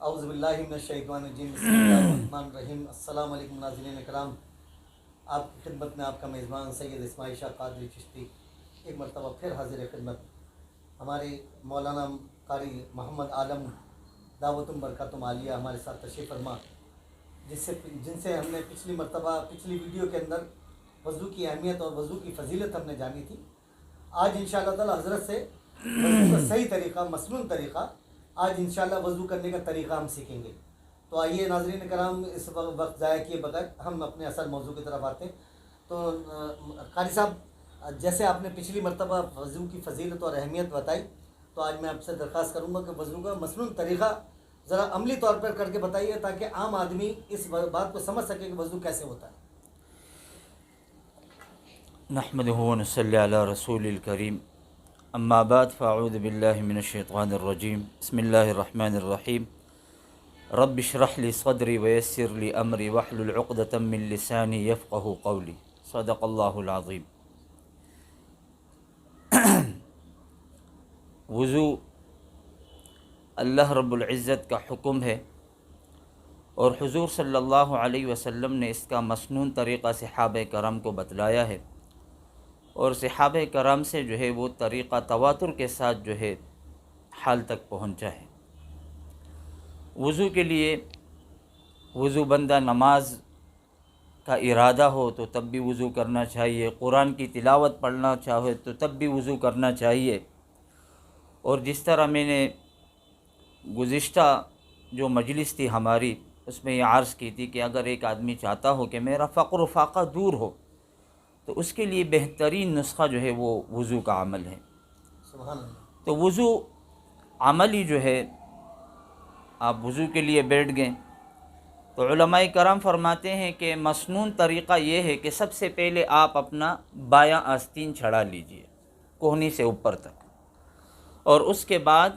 اعوذ باللہ من الشیطان الرجیم بسم اللہ الرحمن الرحیم۔ السلام علیکم ناظرین کرام، آپ کی خدمت میں آپ کا میزبان سید اسماعیل شاہ قادری چشتی ایک مرتبہ پھر حاضر خدمت۔ ہمارے مولانا قاری محمد عالم دعوتم برکاتم عالیہ ہمارے ساتھ تشریف فرما، جن سے ہم نے پچھلی ویڈیو کے اندر وضو کی اہمیت اور وضو کی فضیلت ہم نے جانی تھی۔ آج انشاءاللہ تعالی حضرت سے وضو کا صحیح طریقہ، مسنون طریقہ، آج انشاءاللہ وضو کرنے کا طریقہ ہم سیکھیں گے۔ تو آئیے ناظرین کرام، اس وقت ضائع کیے بغیر ہم اپنے اصل موضوع کی طرف آتے ہیں۔ تو قاری صاحب، جیسے آپ نے پچھلی مرتبہ وضو کی فضیلت اور اہمیت بتائی، تو آج میں آپ سے درخواست کروں گا کہ وضو کا مسنون طریقہ ذرا عملی طور پر کر کے بتائیے، تاکہ عام آدمی اس بات کو سمجھ سکے کہ وضو کیسے ہوتا ہے۔ نحمدہ و نصلی علی رسول الکریم، اما بعد فاعوذ باللہ من الشیطان الرجیم، بسم اللہ الرحمن الرحیم۔ رب اشرح لی صدری ویسر لی امری واحلل عقدۃ من لسانی یفقہوا قولی، صدق اللہ العظیم۔ وضو اللہ رب العزت کا حکم ہے، اور حضور صلی اللہ علیہ وسلم نے اس کا مسنون طریقہ صحابہ کرام کو بتلایا ہے، اور صحابہ کرام سے جو ہے وہ طریقہ تواتر کے ساتھ جو ہے حال تک پہنچا ہے۔ وضو کے لیے وضو بندہ نماز کا ارادہ ہو تو تب بھی وضو کرنا چاہیے، قرآن کی تلاوت پڑھنا چاہے تو تب بھی وضو کرنا چاہیے۔ اور جس طرح میں نے گزشتہ جو مجلس تھی ہماری، اس میں یہ عرض کی تھی کہ اگر ایک آدمی چاہتا ہو کہ میرا فقر و فاقہ دور ہو، تو اس کے لیے بہترین نسخہ جو ہے وہ وضو کا عمل ہے۔ سبحان اللہ۔ تو وضو عملی جو ہے، آپ وضو کے لیے بیٹھ گئے تو علماء کرام فرماتے ہیں کہ مسنون طریقہ یہ ہے کہ سب سے پہلے آپ اپنا بایاں آستین چڑھا لیجئے کوہنی سے اوپر تک، اور اس کے بعد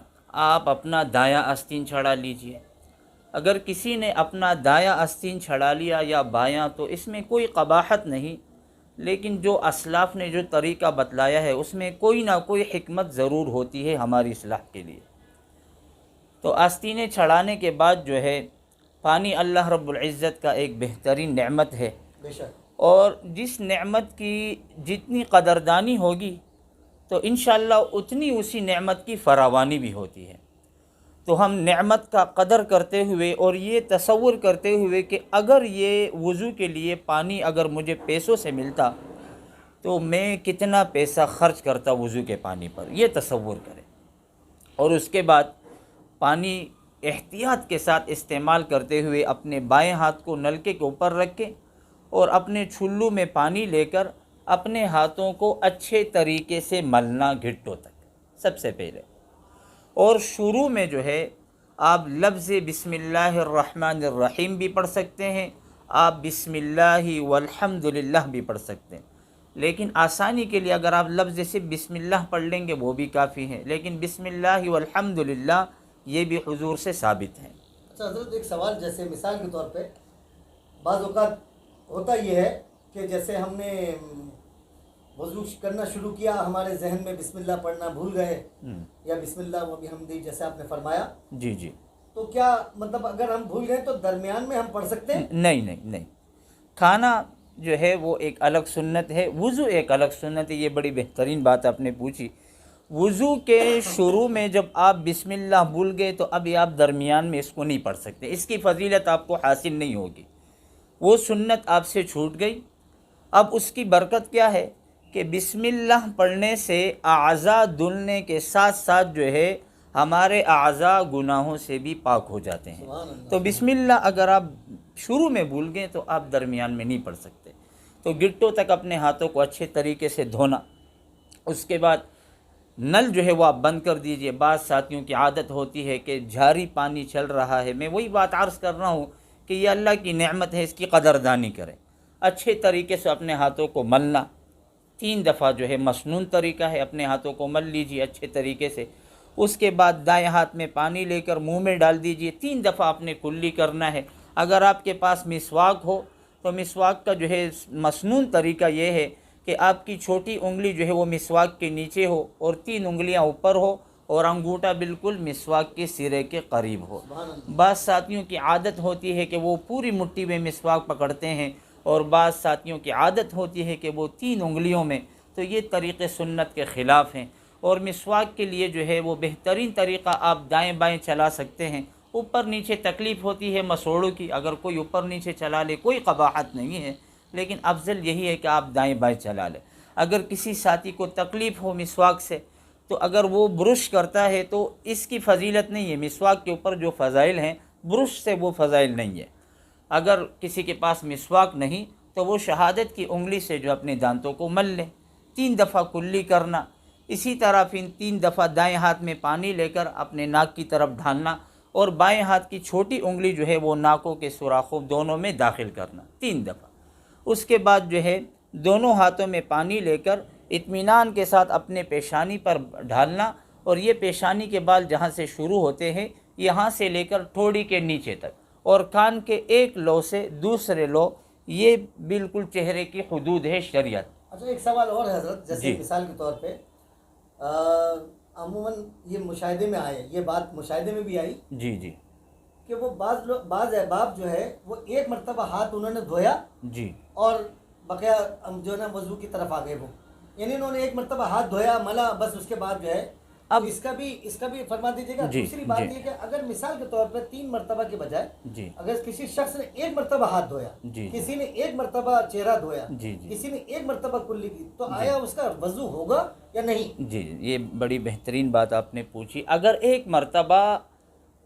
آپ اپنا دایاں آستین چڑھا لیجئے۔ اگر کسی نے اپنا دایاں آستین چڑھا لیا یا بایاں، تو اس میں کوئی قباحت نہیں، لیکن جو اسلاف نے جو طریقہ بتلایا ہے اس میں کوئی نہ کوئی حکمت ضرور ہوتی ہے ہماری اصلاح کے لیے۔ تو آستینیں چڑھانے کے بعد جو ہے، پانی اللہ رب العزت کا ایک بہترین نعمت ہے، بے شک۔ اور جس نعمت کی جتنی قدردانی ہوگی تو انشاءاللہ اتنی اسی نعمت کی فراوانی بھی ہوتی ہے۔ تو ہم نعمت کا قدر کرتے ہوئے اور یہ تصور کرتے ہوئے کہ اگر یہ وضو کے لیے پانی اگر مجھے پیسوں سے ملتا تو میں کتنا پیسہ خرچ کرتا وضو کے پانی پر، یہ تصور کریں۔ اور اس کے بعد پانی احتیاط کے ساتھ استعمال کرتے ہوئے اپنے بائیں ہاتھ کو نلکے کے اوپر رکھیں، اور اپنے چھلو میں پانی لے کر اپنے ہاتھوں کو اچھے طریقے سے ملنا گھٹوں تک سب سے پہلے۔ اور شروع میں جو ہے آپ لفظ بسم اللہ الرحمن الرحیم بھی پڑھ سکتے ہیں، آپ بسم اللہ والحمدللہ بھی پڑھ سکتے ہیں، لیکن آسانی کے لیے اگر آپ لفظ سے بسم اللہ پڑھ لیں گے وہ بھی کافی ہے، لیکن بسم اللہ والحمدللہ یہ بھی حضور سے ثابت ہے۔ اچھا حضرت، ایک سوال، جیسے مثال کے طور پہ بعض اوقات ہوتا یہ ہے کہ جیسے ہم نے وضو کرنا شروع کیا، ہمارے ذہن میں بسم اللہ پڑھنا بھول گئے، یا بسم اللہ و بحمدہ جیسے آپ نے فرمایا، جی جی، تو کیا مطلب اگر ہم بھول گئے تو درمیان میں ہم پڑھ سکتے ہیں؟ نہیں، کھانا جو ہے وہ ایک الگ سنت ہے، وضو ایک الگ سنت ہے۔ یہ بڑی بہترین بات آپ نے پوچھی۔ وضو کے شروع میں جب آپ بسم اللہ بھول گئے تو ابھی آپ درمیان میں اس کو نہیں پڑھ سکتے، اس کی فضیلت آپ کو حاصل نہیں ہوگی، وہ سنت آپ سے چھوٹ گئی۔ اب اس کی برکت کیا ہے کہ بسم اللہ پڑھنے سے اعضاء دھلنے کے ساتھ ساتھ جو ہے ہمارے اعضاء گناہوں سے بھی پاک ہو جاتے ہیں۔ سبحان اللہ۔ تو بسم اللہ اگر آپ شروع میں بھول گئے تو آپ درمیان میں نہیں پڑھ سکتے۔ تو گٹوں تک اپنے ہاتھوں کو اچھے طریقے سے دھونا، اس کے بعد نل جو ہے وہ آپ بند کر دیجئے۔ بعض ساتھیوں کی عادت ہوتی ہے کہ جاری پانی چل رہا ہے، میں وہی بات عرض کر رہا ہوں کہ یہ اللہ کی نعمت ہے، اس کی قدردانی کریں۔ اچھے طریقے سے اپنے ہاتھوں کو ملنا، 3 دفعہ جو ہے مسنون طریقہ ہے، اپنے ہاتھوں کو مل لیجئے اچھے طریقے سے۔ اس کے بعد دائیں ہاتھ میں پانی لے کر منہ میں ڈال دیجئے، 3 دفعہ اپنے کلی کرنا ہے۔ اگر آپ کے پاس مسواک ہو تو مسواک کا جو ہے مسنون طریقہ یہ ہے کہ آپ کی چھوٹی انگلی جو ہے وہ مسواک کے نیچے ہو اور 3 انگلیاں اوپر ہو، اور انگوٹھا بالکل مسواک کے سرے کے قریب ہو۔ سبحان اللہ۔ بعض ساتھیوں کی عادت ہوتی ہے کہ وہ پوری مٹھی میں مسواک پکڑتے ہیں، اور بعض ساتھیوں کی عادت ہوتی ہے کہ وہ 3 انگلیوں میں، تو یہ طریقے سنت کے خلاف ہیں۔ اور مسواک کے لیے جو ہے وہ بہترین طریقہ آپ دائیں بائیں چلا سکتے ہیں۔ اوپر نیچے تکلیف ہوتی ہے مسوڑوں کی، اگر کوئی اوپر نیچے چلا لے کوئی قباحت نہیں ہے، لیکن افضل یہی ہے کہ آپ دائیں بائیں چلا لیں۔ اگر کسی ساتھی کو تکلیف ہو مسواک سے، تو اگر وہ برش کرتا ہے تو اس کی فضیلت نہیں ہے، مسواک کے اوپر جو فضائل ہیں برش سے وہ فضائل نہیں ہے۔ اگر کسی کے پاس مسواک نہیں تو وہ شہادت کی انگلی سے جو اپنے دانتوں کو مل لے، 3 دفعہ کلی کرنا، اسی طرح پھر 3 دفعہ دائیں ہاتھ میں پانی لے کر اپنے ناک کی طرف ڈھالنا، اور بائیں ہاتھ کی چھوٹی انگلی جو ہے وہ ناکوں کے سوراخوں دونوں میں داخل کرنا 3 دفعہ۔ اس کے بعد جو ہے دونوں ہاتھوں میں پانی لے کر اطمینان کے ساتھ اپنے پیشانی پر ڈھالنا، اور یہ پیشانی کے بال جہاں سے شروع ہوتے ہیں یہاں سے لے کر ٹھوڑی کے نیچے تک، اور کان کے ایک لو سے دوسرے لو، یہ بالکل چہرے کی حدود ہے شریعت۔ اچھا، ایک سوال اور ہے حضرت، جیسے جی مثال کے طور پہ عموماً یہ مشاہدے میں آئے، یہ بات مشاہدے میں بھی آئی جی جی کہ وہ بعض احباب جو ہے وہ ایک مرتبہ ہاتھ انہوں نے دھویا جی اور بقیہ جو ہے نا وضو کی طرف آگے، وہ یعنی انہوں نے ایک مرتبہ ہاتھ دھویا ملا بس، اس کے بعد جو ہے اب اس کا بھی فرما دیجیے گا۔ جی دوسری بات جی یہ کہ اگر مثال کے طور پر 3 مرتبہ کے بجائے جی اگر کسی شخص نے ایک مرتبہ ہاتھ دھویا، جی کسی نے ایک مرتبہ چہرہ دھویا، جی جی کسی نے ایک مرتبہ کلی کی، تو آیا اس کا وضو ہوگا یا نہیں؟ جی، یہ بڑی بہترین بات آپ نے پوچھی۔ اگر ایک مرتبہ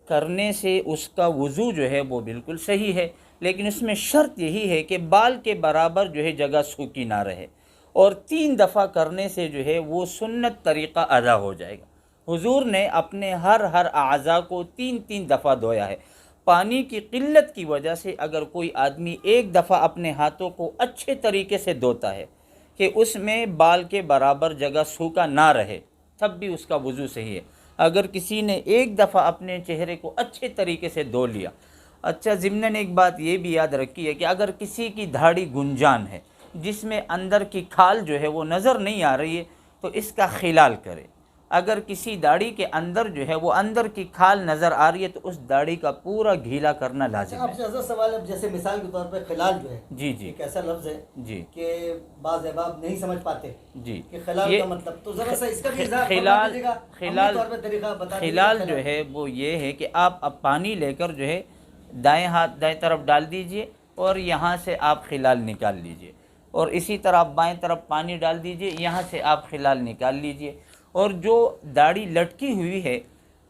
کرنے سے اس کا وضو جو ہے وہ بالکل صحیح ہے، لیکن اس میں شرط یہی ہے کہ بال کے برابر جو ہے جگہ سوکھی نہ رہے، اور 3 دفعہ کرنے سے جو ہے وہ سنت طریقہ ادا ہو جائے گا۔ حضور نے اپنے ہر اعضاء کو 3 دفعہ دھویا ہے۔ پانی کی قلت کی وجہ سے اگر کوئی آدمی ایک دفعہ اپنے ہاتھوں کو اچھے طریقے سے دھوتا ہے کہ اس میں بال کے برابر جگہ سوکھا نہ رہے، تب بھی اس کا وضو صحیح ہے۔ اگر کسی نے ایک دفعہ اپنے چہرے کو اچھے طریقے سے دھو لیا۔ اچھا، ضمناً ایک بات یہ بھی یاد رکھیے کہ اگر کسی کی دھاڑی گنجان ہے جس میں اندر کی کھال جو ہے وہ نظر نہیں آ رہی ہے، تو اس کا خلال کرے۔ اگر کسی داڑھی کے اندر جو ہے وہ اندر کی کھال نظر آ رہی ہے تو اس داڑھی کا پورا گھیلا کرنا لازم آپ ہے۔ سے حضرت سوال ہے، جیسے مثال کے طور پہ خلال جو ہے، جی جی ایک ایسا لفظ ہے جی کہ بعض احباب نہیں سمجھ پاتے جی کہ خلال یہ کا مطلب، تو ذرا سا اس کا بھی اظہار فرما خلال دیجیے گا، عملی طور پہ طریقہ بتا دیجیے۔ خلال جو ہے وہ یہ ہے کہ آپ اب پانی لے کر جو ہے دائیں طرف ڈال دیجئے، اور یہاں سے آپ خلال نکال لیجئے، اور اسی طرح آپ بائیں طرف پانی ڈال دیجئے، یہاں سے آپ خلال نکال لیجئے۔ اور جو داڑھی لٹکی ہوئی ہے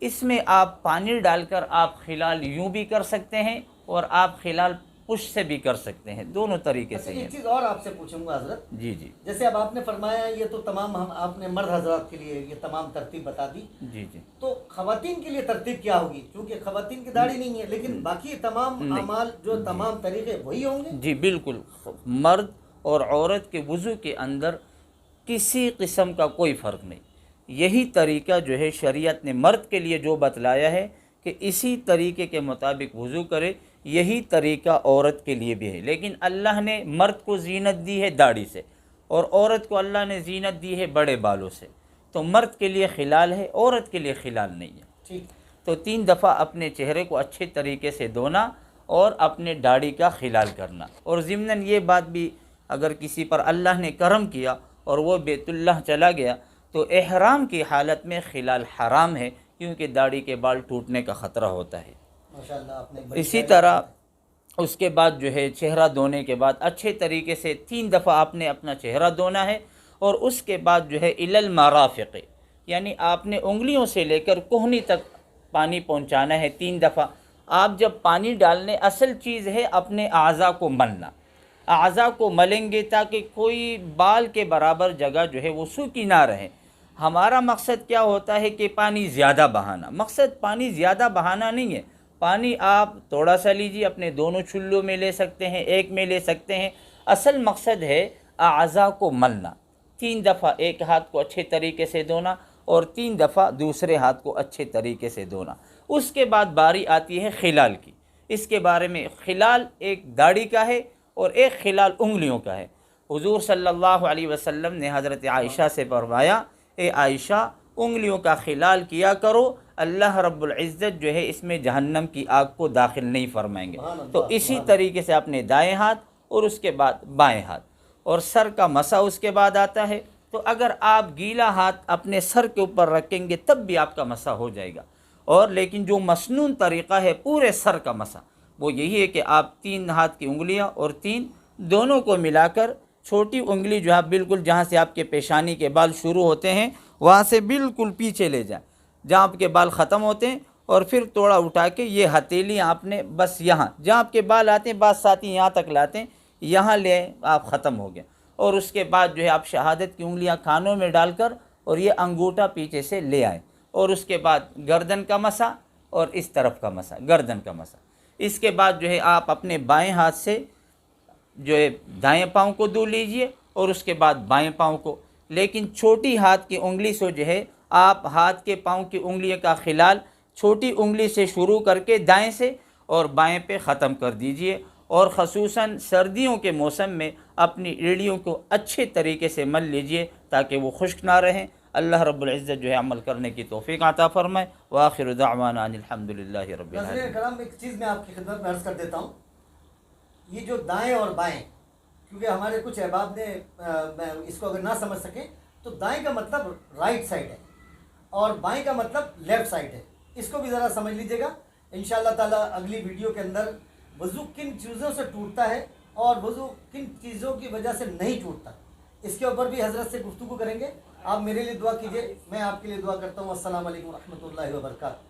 اس میں آپ پانی ڈال کر آپ خلال یوں بھی کر سکتے ہیں، اور آپ خلال پش سے بھی کر سکتے ہیں، دونوں طریقے اچھا، سے ایک ہیں۔ چیز اور آپ سے پوچھوں گا حضرت، جی جی جیسے اب آپ نے فرمایا یہ تو تمام آپ نے مرد حضرات کے لیے یہ تمام ترتیب بتا دی، جی جی تو خواتین کے لیے ترتیب کیا ہوگی؟ کیونکہ خواتین کی داڑھی نہیں ہے، لیکن باقی تمام اعمال جو تمام طریقے وہی ہوں گے؟ جی بالکل، مرد اور عورت کے وضو کے اندر کسی قسم کا کوئی فرق نہیں۔ یہی طریقہ جو ہے شریعت نے مرد کے لیے جو بتلایا ہے کہ اسی طریقے کے مطابق وضو کرے، یہی طریقہ عورت کے لیے بھی ہے۔ لیکن اللہ نے مرد کو زینت دی ہے داڑھی سے، اور عورت کو اللہ نے زینت دی ہے بڑے بالوں سے، تو مرد کے لیے خلال ہے، عورت کے لیے خلال نہیں ہے۔ ٹھیک، تو 3 دفعہ اپنے چہرے کو اچھے طریقے سے دھونا اور اپنے داڑھی کا خلال کرنا۔ اور ضمناً یہ بات بھی، اگر کسی پر اللہ نے کرم کیا اور وہ بیت اللہ چلا گیا تو احرام کی حالت میں خلال حرام ہے، کیونکہ داڑھی کے بال ٹوٹنے کا خطرہ ہوتا ہے۔ ماشاءاللہ آپ نے بڑی اسی طرح اس کے بعد جو ہے چہرہ دھونے کے بعد اچھے طریقے سے 3 دفعہ آپ نے اپنا چہرہ دھونا ہے، اور اس کے بعد جو ہے الی المرافق، یعنی آپ نے انگلیوں سے لے کر کوہنی تک پانی پہنچانا ہے 3 دفعہ۔ آپ جب پانی ڈالنے، اصل چیز ہے اپنے اعضاء کو ملنا، اعضاء کو ملیں گے تاکہ کوئی بال کے برابر جگہ جو ہے وہ سوکھی نہ رہے۔ ہمارا مقصد کیا ہوتا ہے کہ پانی زیادہ بہانا، مقصد پانی زیادہ بہانا نہیں ہے۔ پانی آپ تھوڑا سا لیجیے، اپنے دونوں چلوں میں لے سکتے ہیں، ایک میں لے سکتے ہیں، اصل مقصد ہے اعضاء کو ملنا۔ 3 دفعہ ایک ہاتھ کو اچھے طریقے سے دھونا، اور 3 دفعہ دوسرے ہاتھ کو اچھے طریقے سے دھونا۔ اس کے بعد باری آتی ہے خلال کی۔ اس کے بارے میں، خلال ایک داڑھی کا ہے اور ایک خلال انگلیوں کا ہے۔ حضور صلی اللہ علیہ وسلم نے حضرت عائشہ سے فرمایا، اے عائشہ، انگلیوں کا خلال کیا کرو، اللہ رب العزت جو ہے اس میں جہنم کی آگ کو داخل نہیں فرمائیں گے۔ تو اسی طریقے سے اپنے دائیں ہاتھ اور اس کے بعد بائیں ہاتھ، اور سر کا مسح اس کے بعد آتا ہے۔ تو اگر آپ گیلا ہاتھ اپنے سر کے اوپر رکھیں گے تب بھی آپ کا مسح ہو جائے گا، اور لیکن جو مسنون طریقہ ہے پورے سر کا مسح وہ یہی ہے کہ آپ 3 ہاتھ کی انگلیاں اور 3 دونوں کو ملا کر چھوٹی انگلی جو ہے بالکل جہاں سے آپ کے پیشانی کے بال شروع ہوتے ہیں وہاں سے بالکل پیچھے لے جائیں جہاں آپ کے بال ختم ہوتے ہیں، اور پھر توڑا اٹھا کے یہ ہتھیلیاں آپ نے بس یہاں جہاں آپ کے بال آتے ہیں، بعض ساتھی یہاں تک لاتے ہیں، یہاں لے آپ ختم ہو گئے۔ اور اس کے بعد جو ہے آپ شہادت کی انگلیاں کانوں میں ڈال کر اور یہ انگوٹھا پیچھے سے لے آئیں، اور اس کے بعد گردن کا مسح اور اس طرف کا مسح، گردن کا مسح۔ اس کے بعد جو ہے آپ اپنے بائیں ہاتھ سے جو ہے دائیں پاؤں کو دھو لیجئے اور اس کے بعد بائیں پاؤں کو، لیکن چھوٹی ہاتھ کی انگلی سے جو ہے آپ ہاتھ کے پاؤں کی انگلیوں کا خلال چھوٹی انگلی سے شروع کر کے دائیں سے اور بائیں پہ ختم کر دیجئے، اور خصوصاً سردیوں کے موسم میں اپنی ایڑیوں کو اچھے طریقے سے مل لیجئے تاکہ وہ خشک نہ رہیں۔ اللہ رب العزت جو ہے عمل کرنے کی توفیق عطا فرمائے۔ وآخر دعوانا ان الحمدللہ رب العالمین۔ ناظرین کرام، ایک چیز میں آپ کی خدمت میں عرض کر دیتا ہوں، یہ جو دائیں اور بائیں، کیونکہ ہمارے کچھ احباب نے اس کو اگر نہ سمجھ سکیں تو دائیں کا مطلب رائٹ سائڈ ہے اور بائیں کا مطلب لیفٹ سائڈ ہے، اس کو بھی ذرا سمجھ لیجیے گا۔ انشاءاللہ تعالیٰ اگلی ویڈیو کے اندر وضو کن چیزوں سے ٹوٹتا ہے اور وضو کن چیزوں کی وجہ سے نہیں ٹوٹتا، اس کے اوپر بھی حضرت سے گفتگو کریں گے۔ آپ میرے لیے دعا کیجیے، میں آپ کے لیے دعا کرتا ہوں۔ السلام علیکم ورحمۃ اللہ وبرکاتہ۔